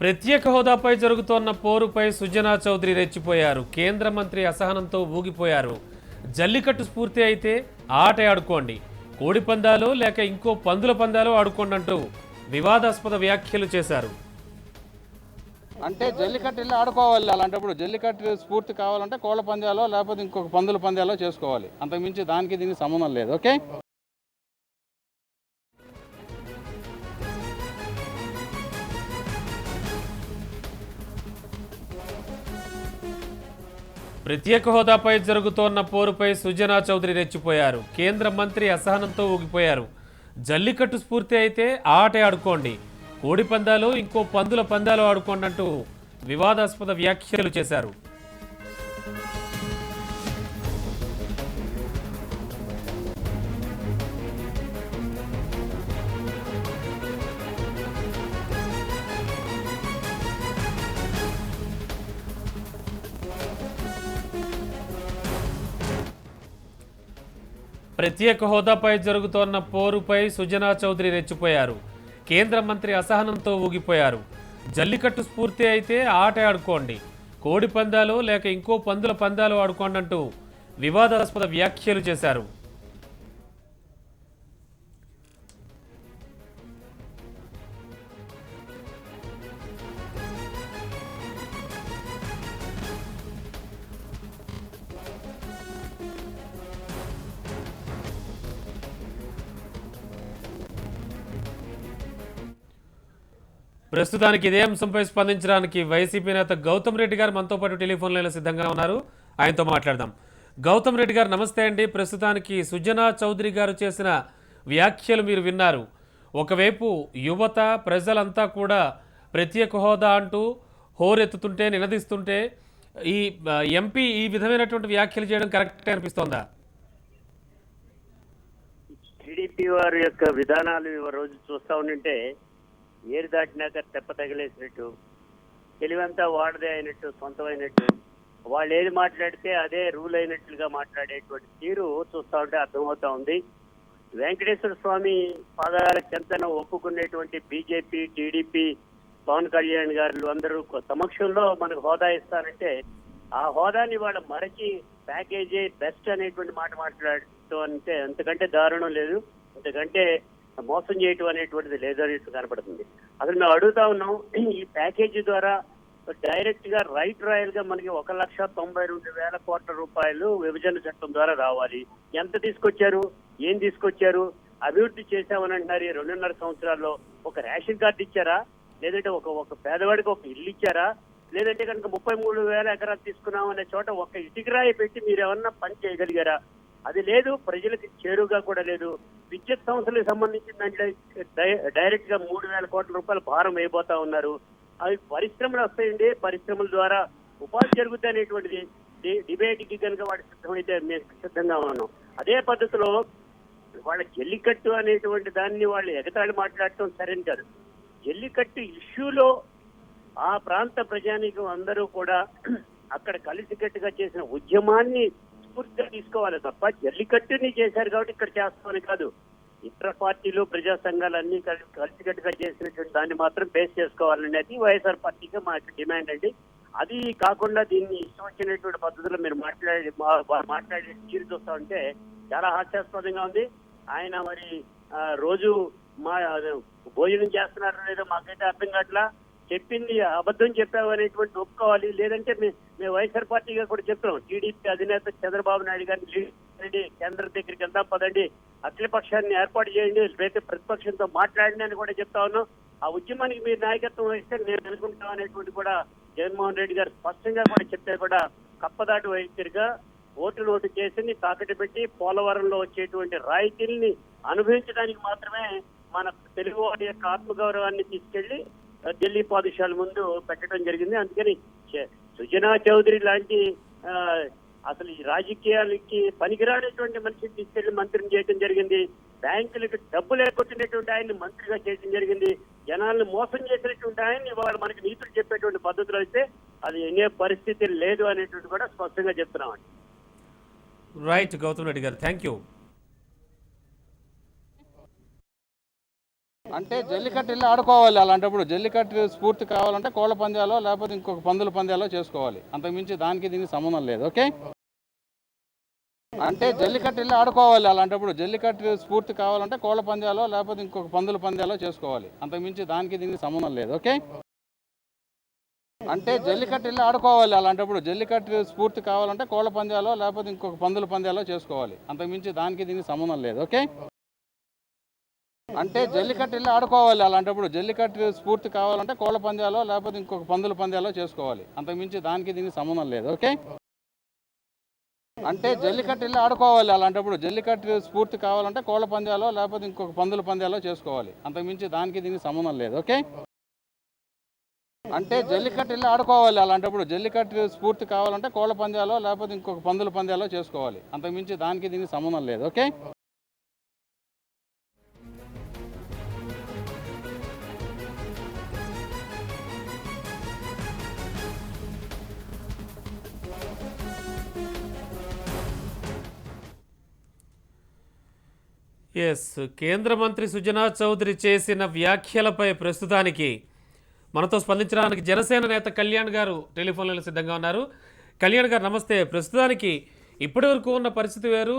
ప్రత్యేక హోదాపై జరుగుతోన్న పోరుపై సుజనా చౌదరి రెచ్చిపోయారు. కేంద్ర మంత్రి అసహనంతో ఊగిపోయారు. జల్లికట్టు స్ఫూర్తి అయితే ఆట ఆడుకోండి, కోడి పందాలో లేక ఇంకో పందుల పందాలో ఆడుకోండి అంటూ వివాదాస్పద వ్యాఖ్యలు చేశారు. అంటే జల్లికట్టు వెళ్ళి ఆడుకోవాలి. అలాంటప్పుడు జల్లికట్టు స్ఫూర్తి కావాలంటే కోళ్ళ పందాలో లేకపోతే ఇంకొక పందుల పందాలో చేసుకోవాలి. అంతకుమించి దానికి దీనికి సంబంధం లేదు. ఓకే. ప్రత్యేక హోదాపై జరుగుతోన్న పోరుపై సుజనా చౌదరి రెచ్చిపోయారు. కేంద్ర మంత్రి అసహనంతో ఊగిపోయారు. జల్లికట్టు స్ఫూర్తి అయితే ఆట ఆడుకోండి, కోడి పందాలు ఇంకో పందుల పందాలు ఆడుకోండి అంటూ వివాదాస్పద వ్యాఖ్యలు చేశారు. ప్రత్యేక హోదాపై జరుగుతోన్న పోరుపై సుజనా చౌదరి రెచ్చిపోయారు. కేంద్ర మంత్రి అసహనంతో ఊగిపోయారు. జల్లికట్టు స్ఫూర్తి అయితే ఆట ఆడుకోండి, కోడి పందాలు లేక ఇంకో పందుల పందాలు ఆడుకోండి అంటూ వివాదాస్పద వ్యాఖ్యలు చేశారు. ప్రస్తుతానికి ఇదే అంశంపై స్పందించడానికి వైసీపీ నేత గౌతమ్ రెడ్డి గారు మనతో పాటు టెలిఫోన్ లైన్లో సిద్ధంగా ఉన్నారు. ఆయనతో మాట్లాడదాం. గౌతమ్ రెడ్డి గారు నమస్తే అండి. ప్రస్తుతానికి సుజనా చౌదరి గారు చేసిన వ్యాఖ్యలు మీరు విన్నారు. ఒకవైపు యువత ప్రజలంతా కూడా ప్రత్యేక హోదా అంటూ హోరెత్తుతుంటే నినదిస్తుంటే ఈ ఎంపీ ఈ విధమైనటువంటి వ్యాఖ్యలు చేయడం కరెక్ట్ అనిపిస్తోందా? టీడీపీ వారి యొక్క విధానాలు రోజు చూస్తా ఉంటే ఏరు దాటినాక తెప్ప తగిలేసినట్టు, తెలివంతా వాడదే అయినట్టు, సొంతమైనట్టు, వాళ్ళు ఏది మాట్లాడితే అదే రూల్ అయినట్లుగా మాట్లాడేటువంటి తీరు చూస్తా ఉంటే అర్థమవుతా ఉంది. వెంకటేశ్వర స్వామి పాదాల చెంతన ఒప్పుకునేటువంటి బీజేపీ, టీడీపీ, పవన్ కళ్యాణ్ గారు అందరూ సమక్షంలో మనకు హోదా ఇస్తారంటే ఆ హోదాని వాళ్ళ మరచి ప్యాకేజీ బెస్ట్ అనేటువంటి మాట మాట్లాడుతూ అంటే అంతకంటే దారుణం లేదు, అంతకంటే మోసం చేయటం అనేటువంటిది లేదనేట్టు కనపడుతుంది. అసలు మేము అడుగుతా ఉన్నాం, ఈ ప్యాకేజీ ద్వారా డైరెక్ట్ గా రైట్ రాయల్ గా మనకి 1,92,000 కోట్ల రూపాయలు విభజన చట్టం ద్వారా రావాలి. ఎంత తీసుకొచ్చారు, ఏం తీసుకొచ్చారు? అభివృద్ధి చేశామని అంటున్నారు. ఈ 2.5 సంవత్సరాల్లో ఒక రేషన్ కార్డు ఇచ్చారా? లేదంటే ఒక పేదవాడికి ఒక ఇల్లు ఇచ్చారా? లేదంటే కనుక 33,000 ఎకరాలు తీసుకున్నామనే చోట ఒక ఇటుకరాయి పెట్టి మీరు ఏమన్నా పని చేయగలిగారా? అది లేదు. ప్రజలకు చేరుగా కూడా లేదు. విద్యుత్ సంస్థలకు సంబంధించిందంటే డైరెక్ట్ గా 3,000 కోట్ల రూపాయల భారం వేయబోతా ఉన్నారు. అవి పరిశ్రమలు వస్తాయండి, పరిశ్రమల ద్వారా ఉపాధి జరుగుతుంది అనేటువంటిది డిబేట్ కి కనుక వాడు సిద్ధమైతే మేము సిద్ధంగా ఉన్నాం. అదే పద్ధతిలో వాళ్ళ జల్లికట్టు అనేటువంటి దాన్ని వాళ్ళు ఎగతాళి మాట్లాడటం సరైన కాదు. జల్లికట్టు ఇష్యూలో ఆ ప్రాంత ప్రజానీకం అందరూ కూడా అక్కడ కలిసికట్టుగా చేసిన ఉద్యమాన్ని స్ఫూర్తిగా తీసుకోవాలి తప్ప జల్లికట్టుని చేశారు కాబట్టి ఇక్కడ చేస్తామని కాదు. ఇతర పార్టీలు, ప్రజా సంఘాలు అన్ని కలిసికట్టుగా చేసినటువంటి దాన్ని మాత్రం బేస్ చేసుకోవాలనేది వైఎస్ఆర్ పార్టీగా మా డిమాండ్ అండి. అది కాకుండా దీన్ని ఇష్టం వచ్చినటువంటి పద్ధతిలో మీరు మాట్లాడే తీరు చూస్తా ఉంటే చాలా హాస్యాస్పదంగా ఉంది. ఆయన మరి రోజు మా భోజనం చేస్తున్నారో లేదో మాకైతే అర్థం కావట్లా. చెప్పింది అబద్ధం చెప్పావు అనేటువంటి ఒప్పుకోవాలి. లేదంటే మేము వైఎస్ఆర్ పార్టీగా కూడా చెప్తున్నాం, టీడీపీ అధినేత చంద్రబాబు నాయుడు గారిని లీడ్ కేంద్రం దగ్గరికి వెళ్దాం పదండి, అఖిల పక్షాన్ని ఏర్పాటు చేయండి, రైతు ప్రతిపక్షంతో మాట్లాడండి అని కూడా చెప్తా ఉన్నాం. ఆ ఉద్యమానికి మీరు నాయకత్వం వహిస్తే నేను అనుకుంటాం అనేటువంటి కూడా జగన్మోహన్ రెడ్డి గారు స్పష్టంగా కూడా చెప్తే కూడా కప్పదాటు వైఖరిగా ఓటు చేసి తాకట్టు పెట్టి పోలవరంలో వచ్చేటువంటి రాయితీల్ని అనుభవించడానికి మాత్రమే మన తెలుగు వారి యొక్క ఆత్మగౌరవాన్ని తీసుకెళ్లి ఢిల్లీ పాదుషాల ముందు పెట్టడం జరిగింది. అందుకని సుజనా చౌదరి లాంటి అసలు ఈ రాజకీయాలకి పనికిరానటువంటి మనిషిని తీసుకెళ్లి మంత్రిని చేయడం జరిగింది. బ్యాంకులకు డబ్బులు ఎగ్గొట్టినటువంటి ఆయన్ని మంత్రిగా చేయడం జరిగింది. జనాలను మోసం చేసినటువంటి ఆయన్ని ఇవాళ మనకి నీతులు చెప్పేటువంటి పద్ధతులు అయితే అది ఎన్నే పరిస్థితి లేదు అనేటువంటి కూడా స్పష్టంగా చెప్తున్నామండి. రైట్ గౌతమ్ రెడ్డి గారు, థ్యాంక్ యూ. అంటే జల్లికట్టు వెళ్ళి ఆడుకోవాలి. అలాంటప్పుడు జల్లికట్టు స్ఫూర్తి కావాలంటే కోళ్ళ పందాలో లేకపోతే ఇంకొక పందుల పందాలో చేసుకోవాలి. అంతకుమించి దానికి దీనికి సంబంధం లేదు. ఓకే, అంటే జల్లికట్టు వెళ్ళి ఆడుకోవాలి. అలాంటప్పుడు జల్లికట్టు స్ఫూర్తి కావాలంటే కోళ్ళ పందాలో లేకపోతే ఇంకొక పందుల పందాలో చేసుకోవాలి. అంతకుమించి దానికి దీనికి సంబంధం లేదు. ఓకే, అంటే జల్లికట్టు వెళ్ళి ఆడుకోవాలి. అలాంటప్పుడు జల్లికట్టు స్ఫూర్తి కావాలంటే కోళ్ళ పందాలో లేకపోతే ఇంకొక పందుల పందాలో చేసుకోవాలి. అంతకుమించి దానికి దీనికి సంబంధం లేదు. ఓకే, అంటే జల్లికట్టు వెళ్ళి ఆడుకోవాలి. అలాంటప్పుడు జల్లికట్టు స్ఫూర్తి కావాలంటే కోళ్ళ పందాలో లేకపోతే ఇంకొక పందుల పందాలో చేసుకోవాలి. అంతకుమించి దానికి దీనికి సంబంధం లేదు. ఓకే, అంటే జల్లికట్టు వెళ్ళి ఆడుకోవాలి. అలాంటప్పుడు జల్లికట్టు స్ఫూర్తి కావాలంటే కోళ్ళ పందాలో లేకపోతే ఇంకొక పందుల పందాలో చేసుకోవాలి. అంతకుమించి దానికి దీనికి సంబంధం లేదు. ఓకే, అంటే జల్లికట్టు వెళ్ళి ఆడుకోవాలి. అలాంటప్పుడు జల్లికట్టు స్ఫూర్తి కావాలంటే కోళ్ళ పందాలో లేకపోతే ఇంకొక పందుల పందాలో చేసుకోవాలి. అంతకుమించి దానికి దీనికి సంబంధం లేదు. ఓకే, ఎస్, కేంద్ర మంత్రి సుజనా చౌదరి చేసిన వ్యాఖ్యలపై ప్రస్తుతానికి మనతో స్పందించడానికి జనసేన నేత కళ్యాణ్ గారు టెలిఫోన్లో సిద్ధంగా ఉన్నారు. కళ్యాణ్ గారు నమస్తే. ప్రస్తుతానికి ఇప్పటి వరకు ఉన్న పరిస్థితి వేరు,